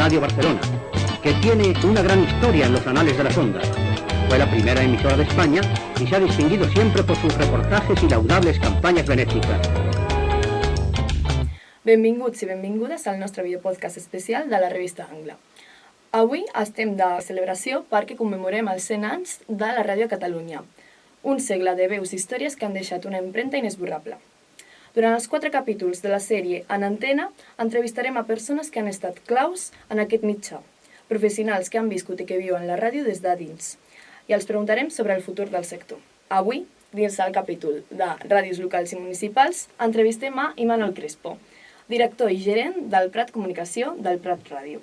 Radio Barcelona, que tiene una gran historia en los anales de las ondas. Fue la primera emisora de España y se ha distinguido siempre por sus reportajes y laudables campañas benéficas. Benvinguts i benvingudes al nostre videopodcast especial de la revista Angla. Avui estem de celebració perquè commemorem els 100 anys de la ràdio a Catalunya. Un segle de veus i històries que han deixat una empremta inesborrable. Durant els 4 capítols de la sèrie En Antena, entrevistarem a persones que han estat claus en aquest mitjà, professionals que han viscut i que viuen la ràdio des de dins, i els preguntarem sobre el futur del sector. Avui, dins el capítol de Ràdios Locals i Municipals, entrevistem a Imanol Crespo, director i gerent del Prat Comunicació del Prat Ràdio.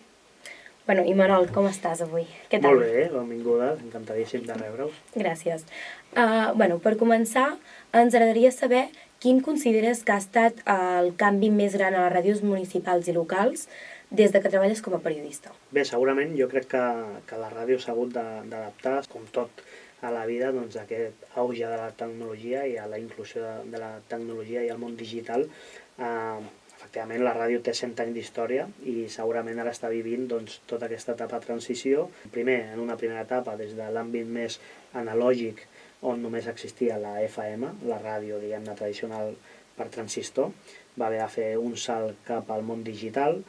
Bueno, Imanol, com estàs avui? Què tal? Molt bé, benvinguda, encantadíssim de rebre-us. Gràcies. Per començar, ens agradaria saber quin consideres que ha estat el canvi més gran a les ràdios municipals i locals des de que treballes com a periodista. Bé, segurament jo crec que la ràdio s'ha hagut d'adaptar, com tot a la vida, doncs, a aquest auge de la tecnologia i a la inclusió de la tecnologia i el món digital. Efectivament, la ràdio té 100 anys d'història i segurament ara està vivint doncs, tota aquesta etapa de transició. Primer, en una primera etapa, des de l'àmbit més analògic, on només existia la FM, la ràdio, diguem-ne, tradicional per transistor, va haver de fer un salt cap al món digital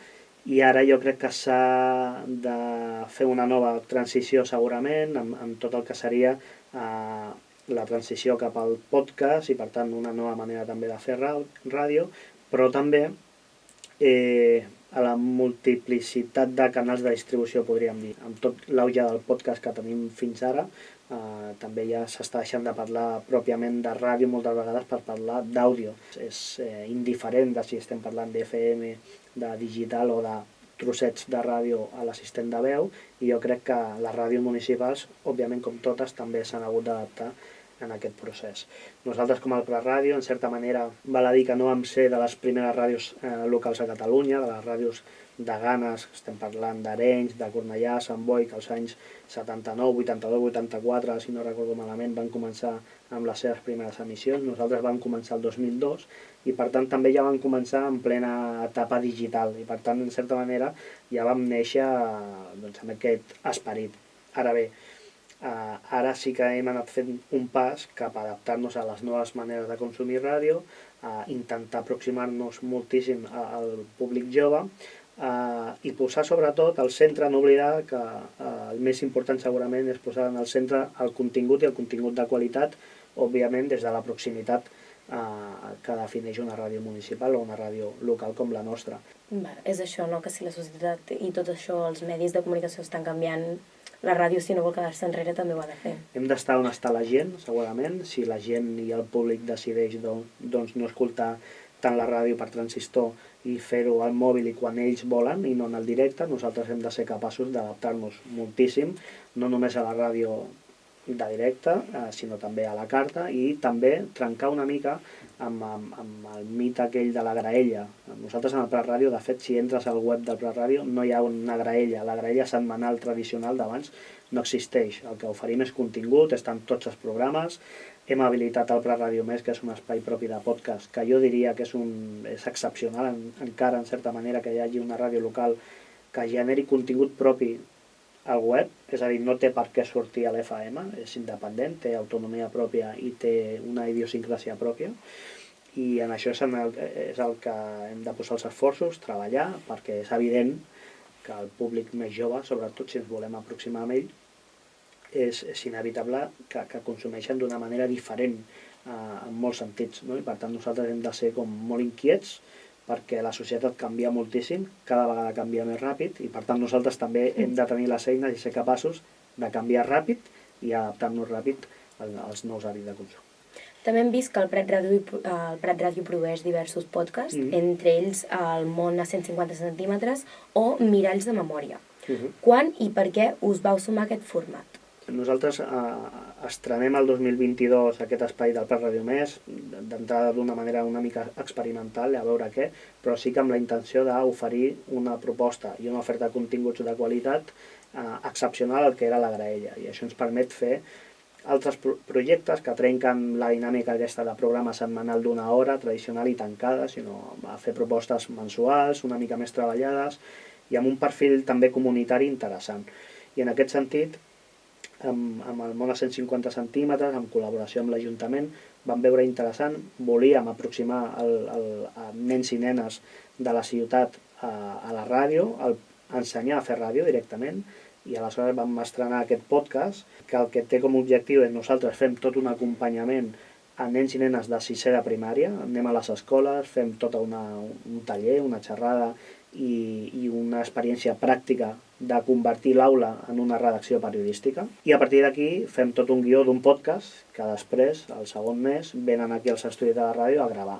i ara jo crec que s'ha de fer una nova transició segurament amb tot el que seria la transició cap al podcast i per tant una nova manera també de fer ràdio, però també a la multiplicitat de canals de distribució, podríem dir. Amb tot l'auge del podcast que tenim fins ara, també ja s'està deixant de parlar pròpiament de ràdio moltes vegades per parlar d'àudio. És indiferent de si estem parlant d'FM, de digital o de trossets de ràdio a l'assistent de veu, i jo crec que les ràdios municipals, òbviament com totes, també s'han hagut d'adaptar en aquest procés. Nosaltres com el Prat Ràdio, en certa manera, val a dir que no vam ser de les primeres ràdios locals a Catalunya, de les ràdios de Ganes, estem parlant d'Arenys, de Cornellà, Sant Boi, que als anys 79, 82, 84, si no recordo malament, van començar amb les seves primeres emissions. Nosaltres vam començar el 2002 i per tant també ja vam començar en plena etapa digital i per tant, en certa manera, ja vam néixer doncs, amb aquest esperit. Ara bé, ara sí que hem anat fent un pas cap a adaptar-nos a les noves maneres de consumir ràdio, a intentar aproximar-nos moltíssim al públic jove i posar sobretot al centre, no oblidar que el més important segurament és posar en el centre el contingut i el contingut de qualitat, òbviament des de la proximitat que defineix una ràdio municipal o una ràdio local com la nostra. És això, no? Que si la societat i tot això, els medis de comunicació estan canviant, la ràdio, si no vol quedar-se enrere, també ho ha de fer. Hem d'estar on està la gent, segurament. Si la gent i el públic decideix doncs, no escoltar tant la ràdio per transistor i fer-ho al mòbil i quan ells volen i no en el directe, nosaltres hem de ser capaços d'adaptar-nos moltíssim, no només a la ràdio de directe, sinó també a la carta i també trencar una mica amb el mite aquell de la graella. Nosaltres en el Prat Ràdio, de fet, si entres al web del Prat Ràdio no hi ha una graella. La graella setmanal tradicional d'abans no existeix. El que oferim és contingut, estan tots els programes. Hem habilitat el Prat Ràdio Més, que és un espai propi de podcast, que jo diria que és excepcional encara, en certa manera, que hi hagi una ràdio local que generi contingut propi al web, és a dir, no té per què sortir a l'FM, és independent, té autonomia pròpia i té una idiosincràsia pròpia, i en això és el que hem de posar els esforços, treballar, perquè és evident que el públic més jove, sobretot si ens volem aproximar a ell, és inevitable que consumeixen d'una manera diferent en molts sentits, no? I per tant nosaltres hem de ser com molt inquiets perquè la societat canvia moltíssim, cada vegada canvia més ràpid i per tant nosaltres també hem de tenir les eines i ser capaços de canviar ràpid i adaptar-nos ràpid als nous hàbits de consum. També hem vist que el Prat Ràdio produeix diversos podcasts, entre ells el Món a 150 centímetres o Miralls de memòria. Quan i per què us vau sumar a aquest format? Nosaltres estrenem el 2022 aquest espai del Prat Ràdio Més, d'entrada d'una manera una mica experimental, a veure què, però sí que amb la intenció d'oferir una proposta i una oferta de continguts de qualitat excepcional al que era la graella. I això ens permet fer altres projectes que trenquen la dinàmica aquesta de programa setmanal d'una hora, tradicional i tancada, sinó a fer propostes mensuals, una mica més treballades, i amb un perfil també comunitari interessant. I en aquest sentit, amb el món a 150 centímetres, en col·laboració amb l'Ajuntament, vam veure interessant, volíem aproximar a nens i nenes de la ciutat a la ràdio, ensenyar a fer ràdio directament, i aleshores vam estrenar aquest podcast, que el que té com a objectiu és nosaltres fem tot un acompanyament a nens i nenes de sisè de primària, anem a les escoles, fem tot un taller, una xerrada i una experiència pràctica de convertir l'aula en una redacció periodística. I a partir d'aquí fem tot un guió d'un podcast que després, el segon mes, venen aquí als estudis de la ràdio a gravar.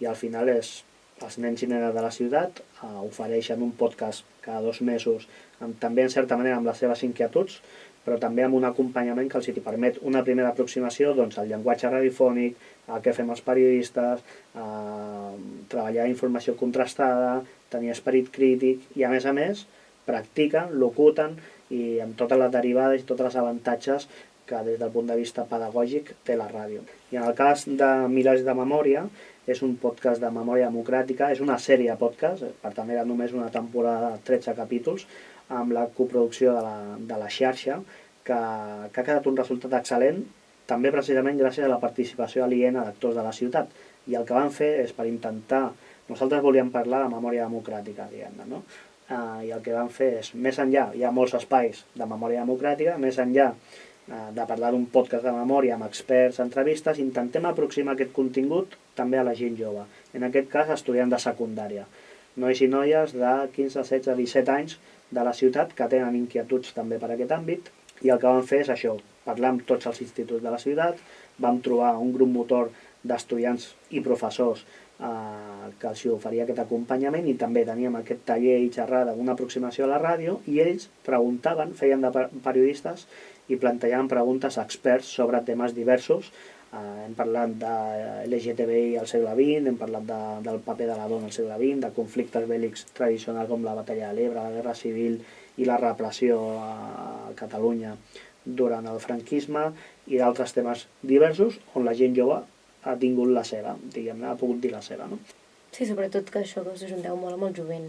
I al final els nens i nenes de la ciutat ofereixen un podcast cada 2 mesos, també en certa manera amb les seves inquietuds, però també amb un acompanyament que els hi permet una primera aproximació al llenguatge radiofònic, a què fem els periodistes, treballar informació contrastada, tenir esperit crític i, a més, practiquen, locuten i amb totes les derivades i tots els avantatges que des del punt de vista pedagògic té la ràdio. I en el cas de Milers de Memòria, és un podcast de memòria democràtica, és una sèrie de podcast, per tant era només una temporada de 13 capítols, amb la coproducció de la xarxa, que ha quedat un resultat excel·lent, també precisament gràcies a la participació aliena d'actors de la ciutat. I el que van fer és per intentar... Nosaltres volíem parlar de memòria democràtica, diguem-ne, no? I el que van fer és, més enllà, hi ha molts espais de memòria democràtica, més enllà de parlar d'un podcast de memòria amb experts, entrevistes, intentem aproximar aquest contingut també a la gent jove. En aquest cas, estudiants de secundària. Nois i noies de 15, 16, 17 anys de la ciutat que tenen inquietuds també per aquest àmbit, i el que vam fer és això, parlar amb tots els instituts de la ciutat, vam trobar un grup motor d'estudiants i professors que els oferia aquest acompanyament, i també teníem aquest taller i xerrada, una aproximació a la ràdio, i ells preguntaven, feien de periodistes i plantejaven preguntes a experts sobre temes diversos. Hem parlat de LGTBI al segle XX, hem parlat del paper de la dona al segle XX, de conflictes bèl·lics tradicionals com la batalla de l'Ebre, la guerra civil i la repressió a Catalunya durant el franquisme, i d'altres temes diversos on la gent jove ha tingut la seva, diguem-ne, ha pogut dir la seva, no? Sí, sobretot que això que us ajunteu molt amb el jovent.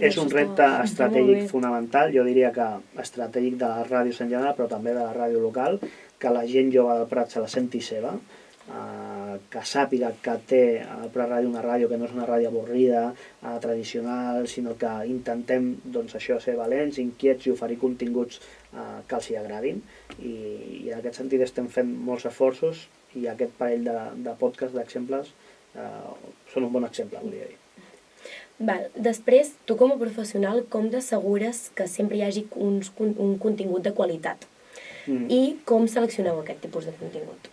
És un repte estratègic fonamental, jo diria que estratègic de les ràdios en general, però també de la ràdio local, que la gent jove del Prat se la senti seva, que sàpiga que té al Prat Ràdio una ràdio que no és una ràdio avorrida, tradicional, sinó que intentem, doncs això, ser valents, inquiets i oferir continguts que els hi agradin, i en aquest sentit estem fent molts esforços, i aquest parell de podcast, d'exemples, són un bon exemple, volia dir. Val. Després, tu com a professional, com t'assegures que sempre hi hagi un contingut de qualitat? I com seleccioneu aquest tipus de contingut?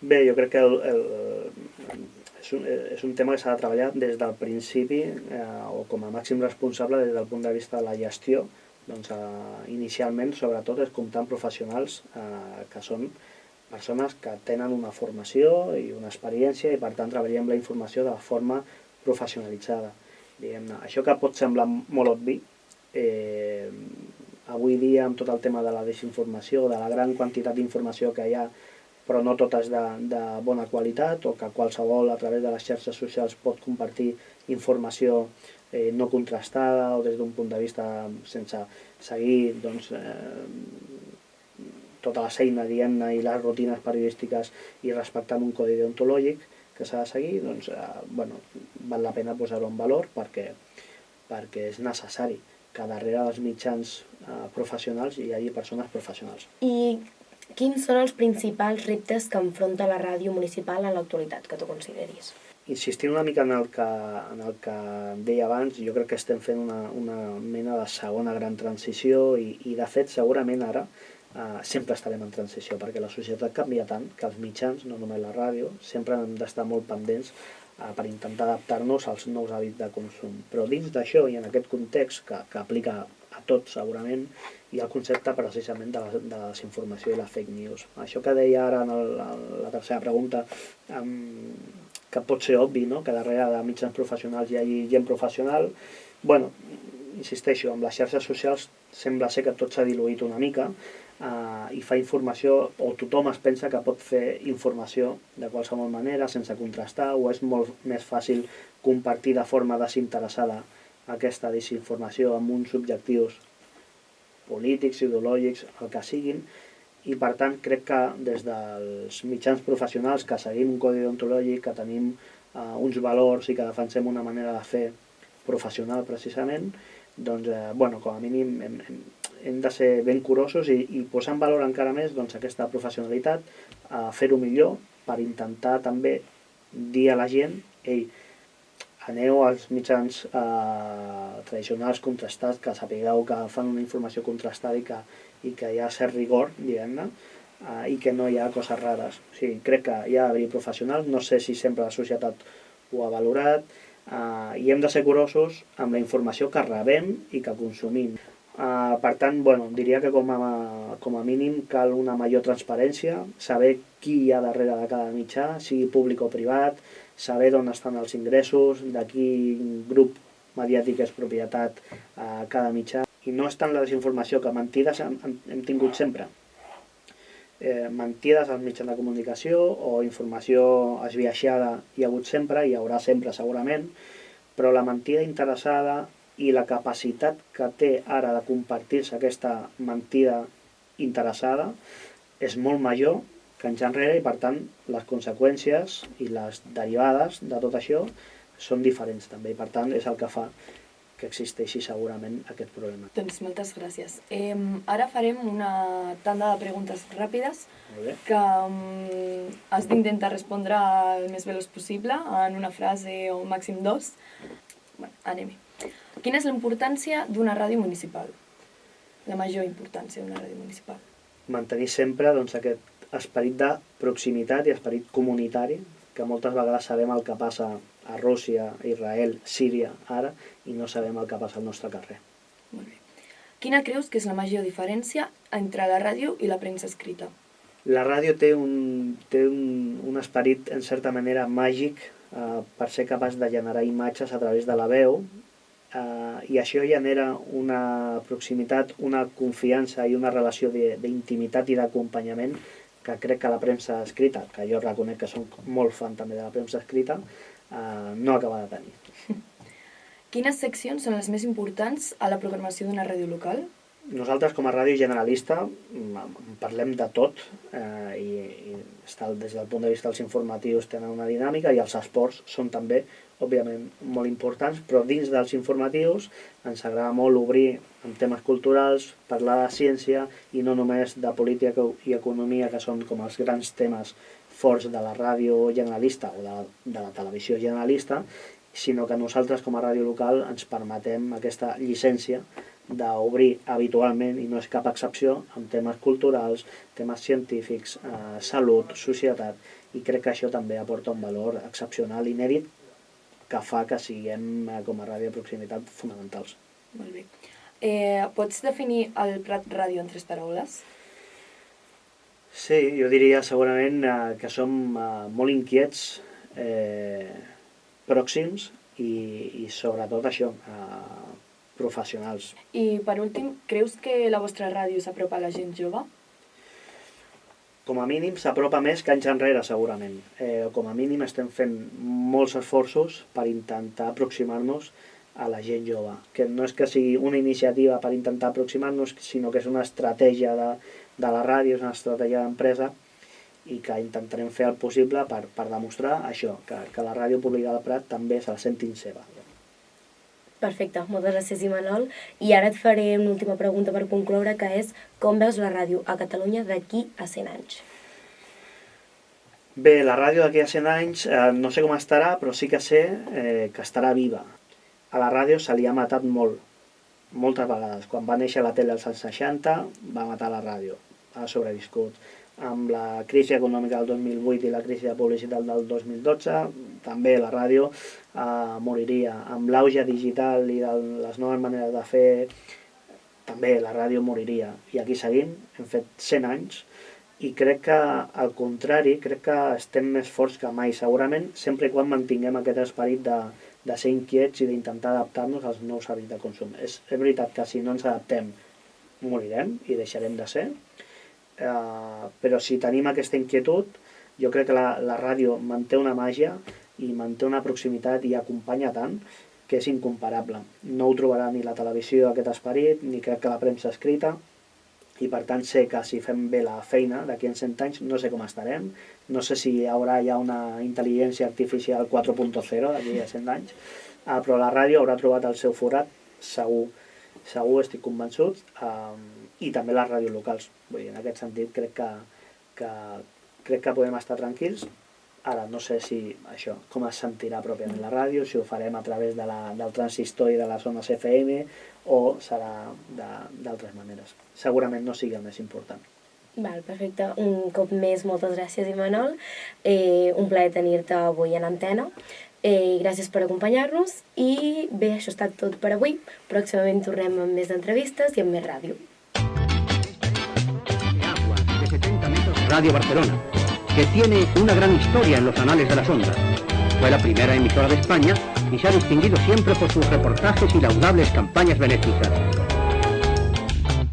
Bé, jo crec que és un tema que s'ha de treballar des del principi, o com a màxim responsable des del punt de vista de la gestió. Doncs inicialment, sobretot, és comptar amb professionals que són persones que tenen una formació i una experiència, i per tant treballem la informació de forma professionalitzada. Diguem-ne, això que pot semblar molt obvi, avui dia amb tot el tema de la desinformació, de la gran quantitat d'informació que hi ha, però no tota és de bona qualitat, o que qualsevol a través de les xarxes socials pot compartir informació no contrastada o des d'un punt de vista sense seguir tota la feina, diguem-ne, i les rutines periodístiques i respectant un codi deontològic que s'ha de seguir, doncs, val la pena posar-ho en valor perquè és necessari que darrere dels mitjans professionals hi hagi persones professionals. I quins són els principals reptes que enfronta la ràdio municipal en l'actualitat, que tu consideris? Insistint una mica en el que deia abans, jo crec que estem fent una mena de segona gran transició, i de fet segurament ara sempre estarem en transició, perquè la societat canvia tant que els mitjans, no només la ràdio, sempre hem d'estar molt pendents per intentar adaptar-nos als nous hàbits de consum. Però dins d'això, i en aquest context que aplica a tot segurament, hi ha el concepte precisament de la desinformació i la fake news. Això que deia ara en la tercera pregunta, que pot ser obvi, no? Que darrere de mitjans professionals hi hagi gent professional. Bueno, insisteixo, amb les xarxes socials sembla ser que tot s'ha diluït una mica, i fa informació, o tothom es pensa que pot fer informació de qualsevol manera, sense contrastar, o és molt més fàcil compartir de forma desinteressada aquesta desinformació amb uns objectius polítics, ideològics, el que siguin, i per tant crec que des dels mitjans professionals que seguim un codi deontològic, que tenim uns valors i que defensem una manera de fer professional precisament, doncs, com a mínim hem de ser ben curosos i posar en valor encara més aquesta professionalitat, fer-ho millor per intentar també dir a la gent: ei, aneu als mitjans tradicionals contrastats, que sapigueu que fan una informació contrastada i que hi ha cert rigor, diguem-ne, i que no hi ha coses rares. O sigui, crec que hi ha d'haver professionals, no sé si sempre la societat ho ha valorat, i hem de ser curosos amb la informació que rebem i que consumim. Per tant, diria que com a mínim cal una major transparència, saber qui hi ha darrere de cada mitjà, sigui públic o privat, saber d'on estan els ingressos, de quin grup mediàtic és propietat a cada mitjà. I no és tant la desinformació, que mentides hem tingut sempre. Mentides als mitjans de comunicació o informació esbiaixada hi ha hagut sempre, hi haurà sempre segurament, però la mentida interessada i la capacitat que té ara de compartir-se aquesta mentida interessada és molt major que anys enrere, i per tant les conseqüències i les derivades de tot això són diferents també, i per tant és el que fa que existeixi segurament aquest problema. Doncs moltes gràcies. Ara farem una tanda de preguntes ràpides que has d'intentar respondre el més veloç possible en una frase o màxim 2. Anem-hi. Quina és la importància d'una ràdio municipal? La major importància d'una ràdio municipal? Mantenir sempre aquest esperit de proximitat i esperit comunitari, que moltes vegades sabem el que passa a Rússia, Israel, Síria, ara, i no sabem el que passa al nostre carrer. Molt bé. Quina creus que és la major diferència entre la ràdio i la premsa escrita? La ràdio té un esperit, en certa manera, màgic per ser capaç de generar imatges a través de la veu, i això genera una proximitat, una confiança i una relació d'intimitat i d'acompanyament que crec que la premsa escrita, que jo reconec que soc molt fan també de la premsa escrita, no acaba de tenir. Quines seccions són les més importants a la programació d'una ràdio local? Nosaltres, com a ràdio generalista, parlem de tot, i des del punt de vista dels informatius tenen una dinàmica, i els esports són també, òbviament, molt importants, però dins dels informatius ens agrada molt obrir en temes culturals, parlar de ciència i no només de política i economia, que són com els grans temes forts de la ràdio generalista o de la televisió generalista, sinó que nosaltres, com a ràdio local, ens permetem aquesta llicència d'obrir habitualment, i no és cap excepció, amb temes culturals, temes científics, salut, societat, i crec que això també aporta un valor excepcional, inèdit, que fa que siguem, com a ràdio de proximitat, fonamentals. Molt bé. Pots definir el Prat Ràdio en 3 paraules? Sí, jo diria segurament que som molt inquiets, pròxims i sobretot això, professionals. I per últim, creus que la vostra ràdio s'apropa a la gent jove? Com a mínim s'apropa més que anys enrere, segurament. Com a mínim estem fent molts esforços per intentar aproximar-nos a la gent jove. Que no és que sigui una iniciativa per intentar aproximar-nos, sinó que és una estratègia de la ràdio, és una estratègia d'empresa, i que intentarem fer el possible per demostrar això, que la ràdio pública del Prat també se la sentin seva. Perfecte, moltes gràcies, Imanol. I ara et faré una última pregunta per concloure, que és: com veus la ràdio a Catalunya d'aquí a 100 anys? Bé, la ràdio d'aquí a 100 anys no sé com estarà, però sí que sé que estarà viva. A la ràdio se li ha matat molt, moltes vegades. Quan va néixer la tele als anys 60, va matar la ràdio, ha sobreviscut. Amb la crisi econòmica del 2008 i la crisi de publicitat del 2012, també la ràdio moriria. Amb l'auge digital i de les noves maneres de fer, també la ràdio moriria. I aquí seguim, hem fet 100 anys, i crec que, al contrari, crec que estem més forts que mai, segurament, sempre i quan mantinguem aquest esperit de ser inquiets i d'intentar adaptar-nos als nous hàbits de consum. És veritat que si no ens adaptem, morirem i deixarem de ser, però si tenim aquesta inquietud, jo crec que la ràdio manté una màgia i manté una proximitat i acompanya tant que és incomparable. No ho trobarà ni la televisió aquest esperit, ni crec que la premsa escrita, i per tant sé que si fem bé la feina d'aquí en 100 anys no sé com estarem, no sé si hi haurà ja una intel·ligència artificial 4.0 d'aquí a 100 anys, però la ràdio haurà trobat el seu forat, segur, estic convençut, i també les ràdios locals. Vull dir, en aquest sentit crec que podem estar tranquils. Ara no sé si això, com es sentirà pròpiament la ràdio, si ho farem a través del transistor i de les zones FM o serà d'altres maneres. Segurament no sigui el més important. Val, perfecte. Un cop més, moltes gràcies, Imanol. Un plaer tenir-te avui en antena. Gràcies per acompanyar-nos i bé, això ha estat tot per avui. Pròximament tornem amb més entrevistes i amb més ràdio. Radio Barcelona, que tiene una gran historia en los anales de las ondas. Fue la primera emisora de España y se ha distinguido siempre por sus reportajes y laudables campañas benéficas.